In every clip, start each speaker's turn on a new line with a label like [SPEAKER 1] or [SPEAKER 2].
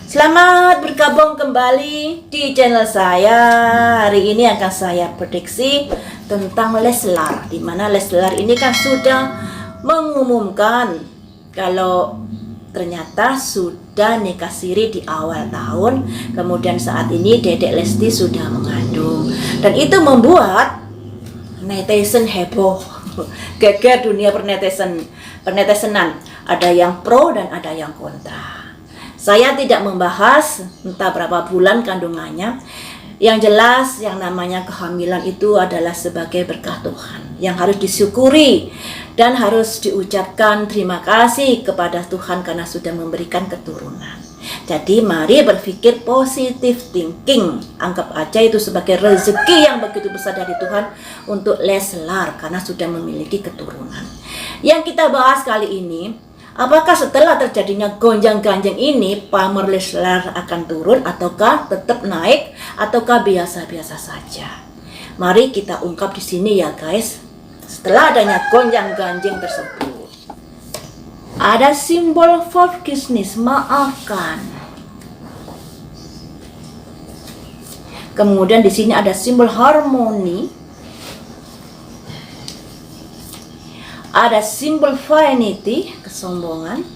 [SPEAKER 1] Selamat bergabung kembali di channel saya. Hari ini akan saya prediksi tentang Leslar, di mana Leslar ini kan sudah mengumumkan kalau ternyata sudah nikah siri di awal tahun. Kemudian saat ini Dedek Lesti sudah mengandung, dan itu membuat netizen heboh, geger dunia pernetizenan. Ada yang pro dan ada yang kontra. Saya tidak membahas entah berapa bulan kandungannya. Yang jelas yang namanya kehamilan itu adalah sebagai berkah Tuhan yang harus disyukuri dan harus diucapkan terima kasih kepada Tuhan karena sudah memberikan keturunan. Jadi mari berpikir positive thinking. Anggap aja itu sebagai rezeki yang begitu besar dari Tuhan untuk Leslar karena sudah memiliki keturunan. Yang kita bahas kali ini, apakah setelah terjadinya gonjang-ganjing ini pamor Leslar akan turun ataukah tetap naik ataukah biasa-biasa saja? Mari kita ungkap di sini ya guys. Setelah adanya gonjang-ganjing tersebut, ada simbol forgiveness, maafkan. Kemudian di sini ada simbol harmoni. Ada simbol vanity, kesombongan.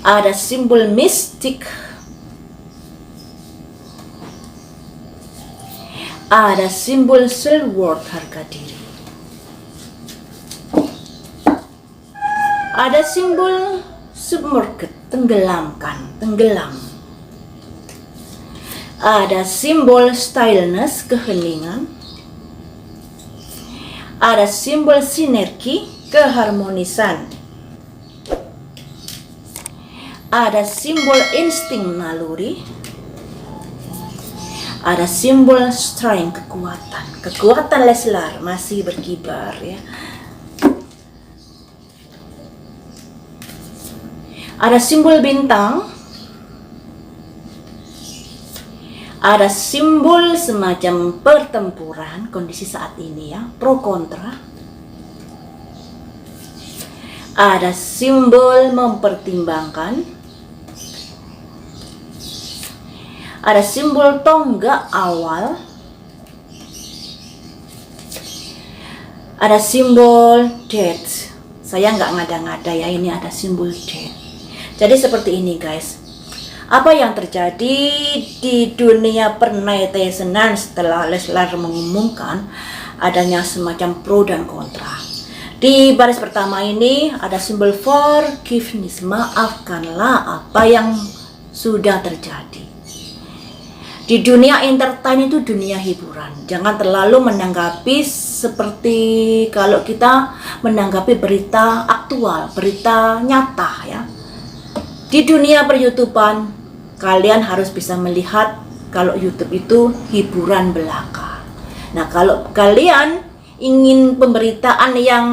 [SPEAKER 1] Ada simbol mistik. Ada simbol self-worth, harga diri. Ada simbol submerged, tenggelamkan, tenggelam. Ada simbol stillness, keheningan. Ada simbol sinergi, keharmonisan. Ada simbol insting naluri. Ada simbol strength, kekuatan. Kekuatan Leslar masih berkibar ya. Ada simbol bintang. Ada simbol semacam pertempuran kondisi saat ini ya, pro kontra. Ada simbol mempertimbangkan. Ada simbol tonggak awal. Ada simbol death. Saya nggak ngada-ngada ya, ini ada simbol death. Jadi seperti ini guys. Apa yang terjadi di dunia pernetizenan setelah Leslar mengumumkan adanya semacam pro dan kontra. Di baris pertama ini ada simbol forgiveness, maafkanlah apa yang sudah terjadi. Di dunia entertain itu dunia hiburan. Jangan terlalu menanggapi seperti kalau kita menanggapi berita aktual, berita nyata ya. Di dunia per-YouTubean, kalian harus bisa melihat kalau YouTube itu hiburan belaka. Nah, kalau kalian ingin pemberitaan yang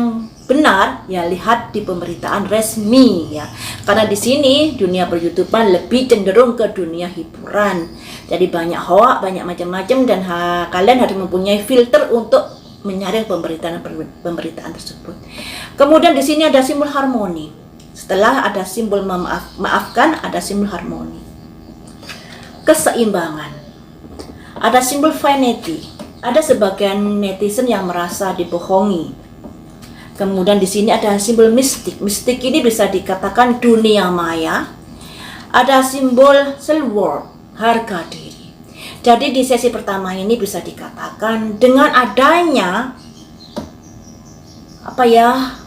[SPEAKER 1] benar, ya lihat di pemberitaan resmi ya. Karena di sini dunia per-YouTubean lebih cenderung ke dunia hiburan. Jadi banyak hoax, banyak macam-macam, dan kalian harus mempunyai filter untuk menyaring pemberitaan tersebut. Kemudian di sini ada simbol harmoni. Setelah ada simbol maafkan, ada simbol harmoni. Keseimbangan. Ada simbol vanity. Ada sebagian netizen yang merasa dibohongi. Kemudian di sini ada simbol mistik. Mistik ini bisa dikatakan dunia maya. Ada simbol self-worth, harga diri. Jadi di sesi pertama ini bisa dikatakan dengan adanya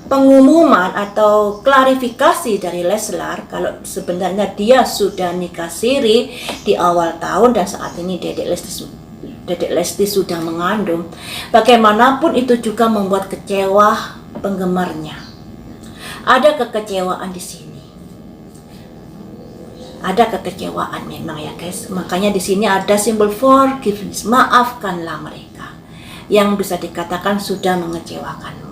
[SPEAKER 1] pengumuman atau klarifikasi dari Leslar kalau sebenarnya dia sudah nikah siri di awal tahun dan saat ini Dedek Lesti sudah mengandung. Bagaimanapun itu juga membuat kecewa penggemarnya. Ada kekecewaan di sini. Ada kekecewaan memang ya guys. Makanya di sini ada simbol forgiveness, maafkanlah mereka yang bisa dikatakan sudah mengecewakanmu.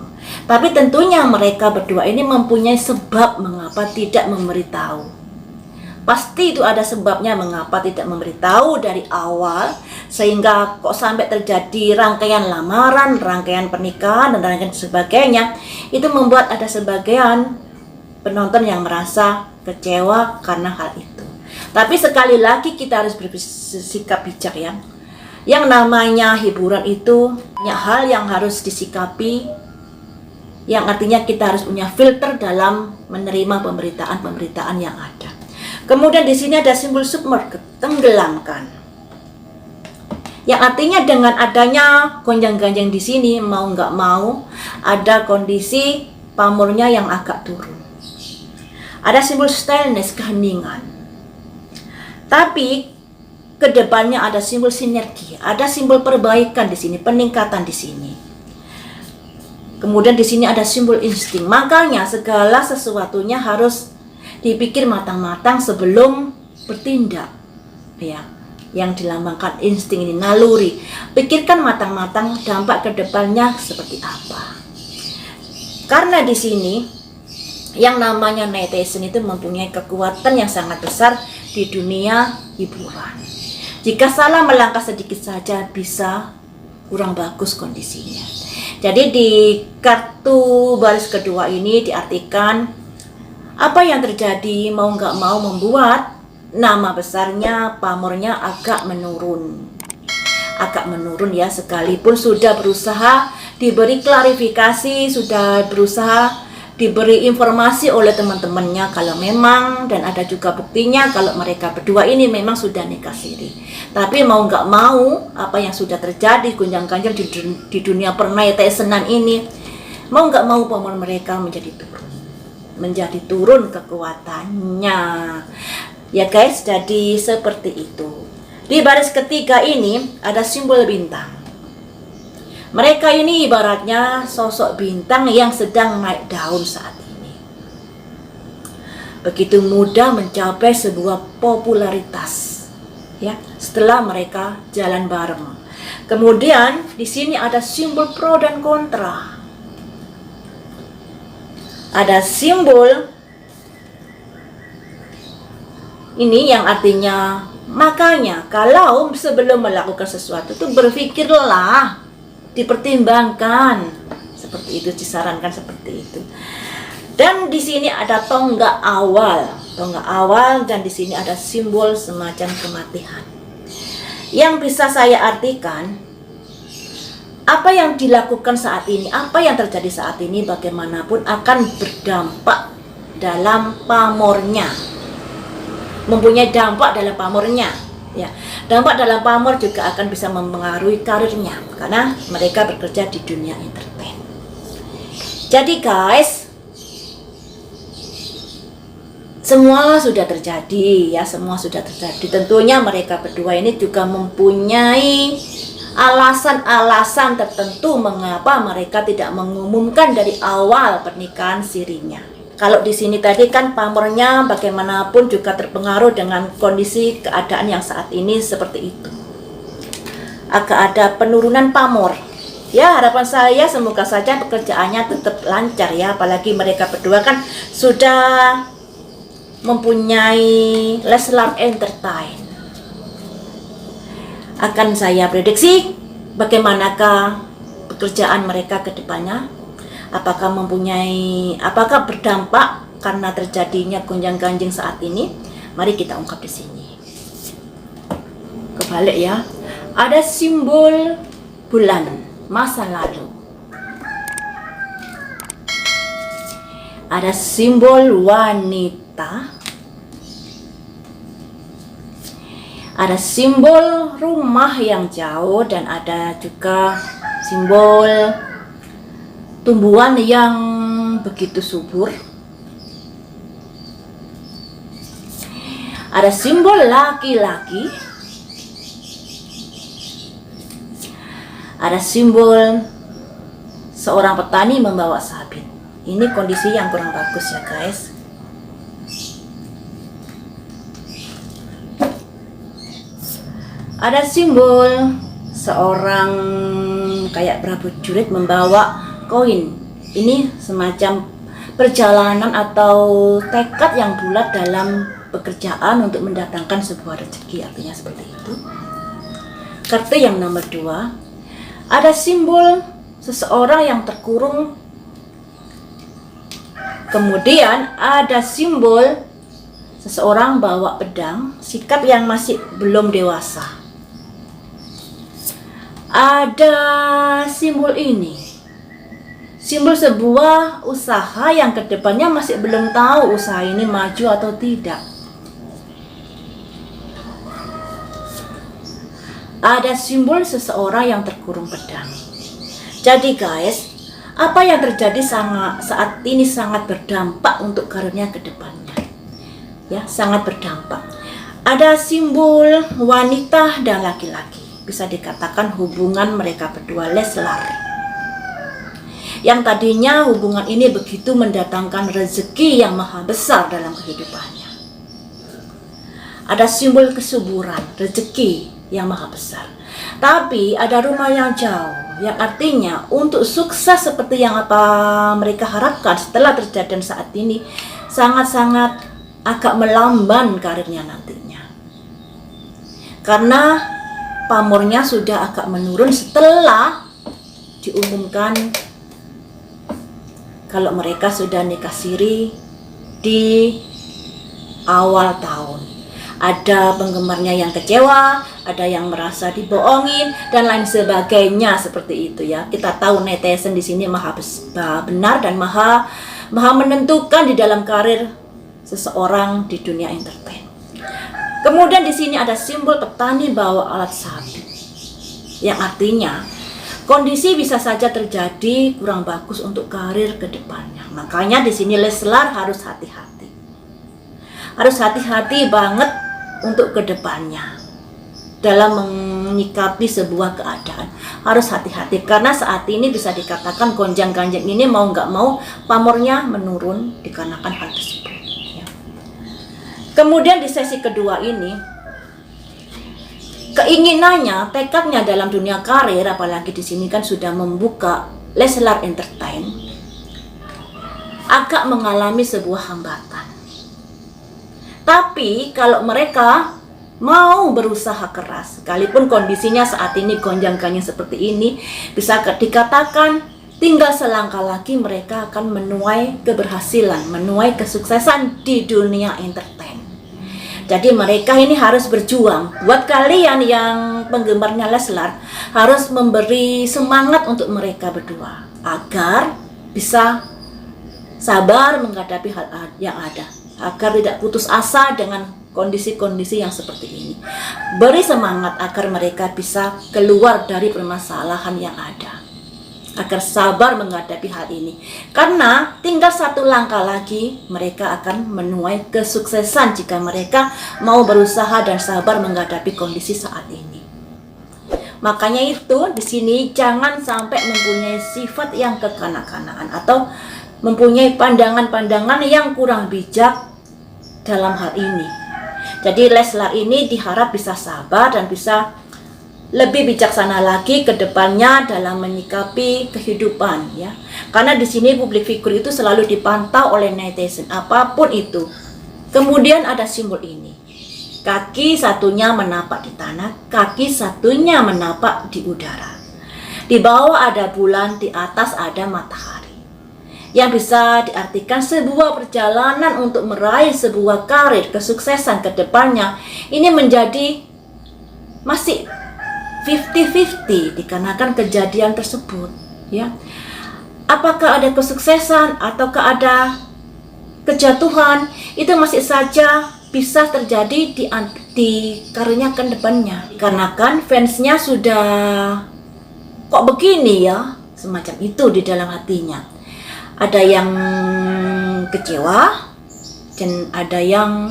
[SPEAKER 1] Tapi tentunya mereka berdua ini mempunyai sebab mengapa tidak memberitahu. Pasti itu ada sebabnya mengapa tidak memberitahu dari awal, sehingga kok sampai terjadi rangkaian lamaran, rangkaian pernikahan, dan rangkaian sebagainya. Itu membuat ada sebagian penonton yang merasa kecewa karena hal itu. Tapi sekali lagi kita harus bersikap bijak ya. Yang namanya hiburan itu banyak hal yang harus disikapi, yang artinya kita harus punya filter dalam menerima pemberitaan yang ada. Kemudian di sini ada simbol submerge, tenggelamkan. Yang artinya dengan adanya gonjang-ganjing di sini, mau nggak mau ada kondisi pamornya yang agak turun. Ada simbol stillness, keheningan. Tapi kedepannya ada simbol sinergi, ada simbol perbaikan di sini, peningkatan di sini. Kemudian di sini ada simbol insting. Makanya segala sesuatunya harus dipikir matang-matang sebelum bertindak. Ya, yang dilambangkan insting ini, naluri. Pikirkan matang-matang dampak kedepannya seperti apa. Karena di sini yang namanya netizen itu mempunyai kekuatan yang sangat besar di dunia hiburan. Jika salah melangkah sedikit saja bisa kurang bagus kondisinya. Jadi di kartu baris kedua ini diartikan apa yang terjadi mau nggak mau membuat nama besarnya, pamornya agak menurun. Agak menurun ya, sekalipun sudah berusaha diberi klarifikasi, sudah berusaha diberi informasi oleh teman-temannya kalau memang, dan ada juga buktinya kalau mereka berdua ini memang sudah nikah siri. Tapi mau nggak mau apa yang sudah terjadi gonjang-ganjing di dunia pernetiezenan ini, mau nggak mau pamor mereka menjadi turun kekuatannya ya guys. Jadi seperti itu. Di baris ketiga ini ada simbol bintang. Mereka ini ibaratnya sosok bintang yang sedang naik daun saat ini. Begitu mudah mencapai sebuah popularitas ya setelah mereka jalan bareng. Kemudian di sini ada simbol pro dan kontra. Ada simbol ini yang artinya, makanya kalau sebelum melakukan sesuatu itu berpikirlah, dipertimbangkan, seperti itu, disarankan seperti itu. Dan di sini ada tonggak awal, dan di sini ada simbol semacam kematian. Yang bisa saya artikan, apa yang dilakukan saat ini, apa yang terjadi saat ini, bagaimanapun akan berdampak dalam pamornya, mempunyai dampak dalam pamornya. Ya, dampak dalam pamor juga akan bisa mempengaruhi karirnya karena mereka bekerja di dunia entertain. Jadi guys, semua sudah terjadi ya, semua sudah terjadi. Tentunya mereka berdua ini juga mempunyai alasan-alasan tertentu mengapa mereka tidak mengumumkan dari awal pernikahan sirinya. Kalau di sini tadi kan pamornya bagaimanapun juga terpengaruh dengan kondisi keadaan yang saat ini seperti itu. Agak ada penurunan pamor. Ya, harapan saya semoga saja pekerjaannya tetap lancar ya, apalagi mereka berdua kan sudah mempunyai Leslar Entertain. Akan saya prediksi bagaimanakah pekerjaan mereka ke depannya. Apakah berdampak karena terjadinya gonjang-ganjing saat ini? Mari kita ungkap di sini. Kebalik ya. Ada simbol bulan masa lalu. Ada simbol wanita. Ada simbol rumah yang jauh dan ada juga simbol tumbuhan yang begitu subur. Ada simbol laki-laki. Ada simbol seorang petani membawa sabit. Ini kondisi yang kurang bagus ya guys. Ada simbol seorang kayak prajurit membawa koin. Ini semacam perjalanan atau tekad yang bulat dalam pekerjaan untuk mendatangkan sebuah rezeki, artinya seperti itu. Kartu yang nomor 2, ada simbol seseorang yang terkurung Kemudian ada simbol seseorang bawa pedang, sikap yang masih belum dewasa. Ada simbol ini, simbol sebuah usaha yang kedepannya masih belum tahu usaha ini maju atau tidak. Ada simbol seseorang yang terkurung pedang. Jadi guys, apa yang terjadi saat ini sangat berdampak untuk karirnya ke depannya. Ya, sangat berdampak. Ada simbol wanita dan laki-laki. Bisa dikatakan hubungan mereka berdua, Leslar. Yang tadinya hubungan ini begitu mendatangkan rezeki yang maha besar dalam kehidupannya. Ada simbol kesuburan, rezeki yang maha besar. Tapi ada rumah yang jauh, yang artinya untuk sukses seperti yang apa mereka harapkan setelah terjadi saat ini, sangat-sangat agak melamban karirnya nantinya. Karena pamornya sudah agak menurun setelah diumumkan kalau mereka sudah nikah siri di awal tahun. Ada penggemarnya yang kecewa, ada yang merasa dibohongin, dan lain sebagainya seperti itu ya. Kita tahu netizen di sini maha benar dan maha menentukan di dalam karir seseorang di dunia entertain. Kemudian di sini ada simbol petani bawa alat sapi, yang artinya kondisi bisa saja terjadi kurang bagus untuk karir ke depannya. Makanya di sini Leslar harus hati-hati. Harus hati-hati banget untuk kedepannya dalam menyikapi sebuah keadaan. Harus hati-hati karena saat ini bisa dikatakan gonjang-ganjing ini mau nggak mau pamornya menurun dikarenakan hal tersebut ya. Kemudian di sesi kedua ini, keinginannya, tekadnya dalam dunia karir, apalagi di sini kan sudah membuka Leslar Entertain, agak mengalami sebuah hambatan. Tapi kalau mereka mau berusaha keras, sekalipun kondisinya saat ini gonjang-ganjing seperti ini, bisa dikatakan tinggal selangkah lagi mereka akan menuai keberhasilan, menuai kesuksesan di dunia entertain. Jadi mereka ini harus berjuang. Buat kalian yang penggemarnya Leslar, harus memberi semangat untuk mereka berdua agar bisa sabar menghadapi hal yang ada, agar tidak putus asa dengan kondisi-kondisi yang seperti ini. Beri semangat agar mereka bisa keluar dari permasalahan yang ada, agar sabar menghadapi hal ini. Karena tinggal satu langkah lagi mereka akan menuai kesuksesan jika mereka mau berusaha dan sabar menghadapi kondisi saat ini. Makanya itu di sini jangan sampai mempunyai sifat yang kekanak-kanakan atau mempunyai pandangan-pandangan yang kurang bijak dalam hal ini. Jadi Leslar ini diharap bisa sabar dan bisa lebih bijaksana lagi ke depannya dalam menyikapi kehidupan ya. Karena di sini publik figur itu selalu dipantau oleh netizen apapun itu. Kemudian ada simbol ini. Kaki satunya menapak di tanah, kaki satunya menapak di udara. Di bawah ada bulan, di atas ada matahari. Yang bisa diartikan sebuah perjalanan untuk meraih sebuah karir kesuksesan ke depannya ini menjadi masih 50-50 dikarenakan kejadian tersebut ya. Apakah ada kesuksesan ataukah ada kejatuhan, itu masih saja bisa terjadi di karirnya ke depannya. Karena kan fansnya sudah kok begini ya, semacam itu di dalam hatinya. Ada yang kecewa dan ada yang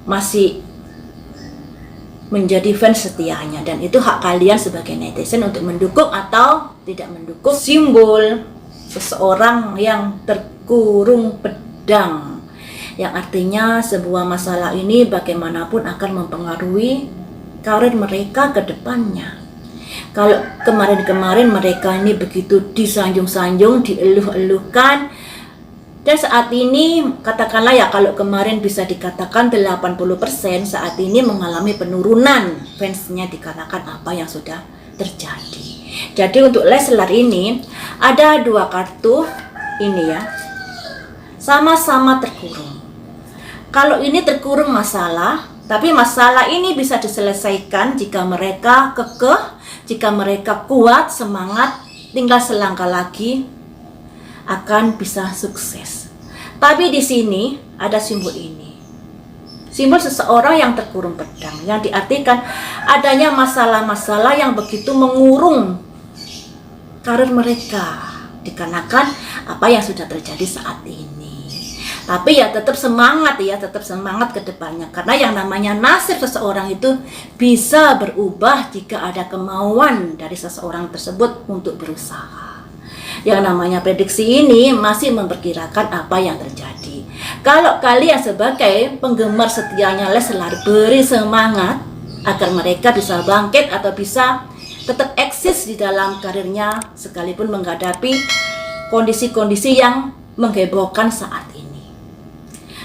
[SPEAKER 1] masih menjadi fans setianya, dan itu hak kalian sebagai netizen untuk mendukung atau tidak mendukung simbol seseorang yang terkurung pedang, yang artinya sebuah masalah ini bagaimanapun akan mempengaruhi karir mereka ke depannya. Kalau kemarin-kemarin mereka ini begitu disanjung-sanjung, dieluh-eluhkan, dan saat ini katakanlah ya, kalau kemarin bisa dikatakan 80%, saat ini mengalami penurunan fansnya dikarenakan apa yang sudah terjadi. Jadi untuk Leslar ini ada dua kartu ini ya. sama-sama terkurung. Kalau ini terkurung masalah, tapi masalah ini bisa diselesaikan jika mereka kekeh, jika mereka kuat, semangat, tinggal selangkah lagi akan bisa sukses. Tapi di sini ada simbol ini. Simbol seseorang yang terkurung pedang, yang diartikan adanya masalah-masalah yang begitu mengurung karir mereka dikarenakan apa yang sudah terjadi saat ini. Tapi ya tetap semangat ke depannya. Karena yang namanya nasib seseorang itu bisa berubah jika ada kemauan dari seseorang tersebut untuk berusaha. Yang namanya prediksi ini masih memperkirakan apa yang terjadi. Kalau kalian sebagai penggemar setianya Leslar, beri semangat agar mereka bisa bangkit atau bisa tetap eksis di dalam karirnya sekalipun menghadapi kondisi-kondisi yang menghebohkan saat ini.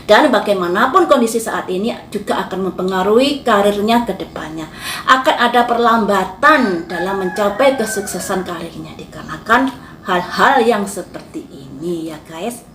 [SPEAKER 1] Dan bagaimanapun kondisi saat ini juga akan mempengaruhi karirnya ke depannya. Akan ada perlambatan dalam mencapai kesuksesan karirnya dikarenakan hal-hal yang seperti ini ya guys.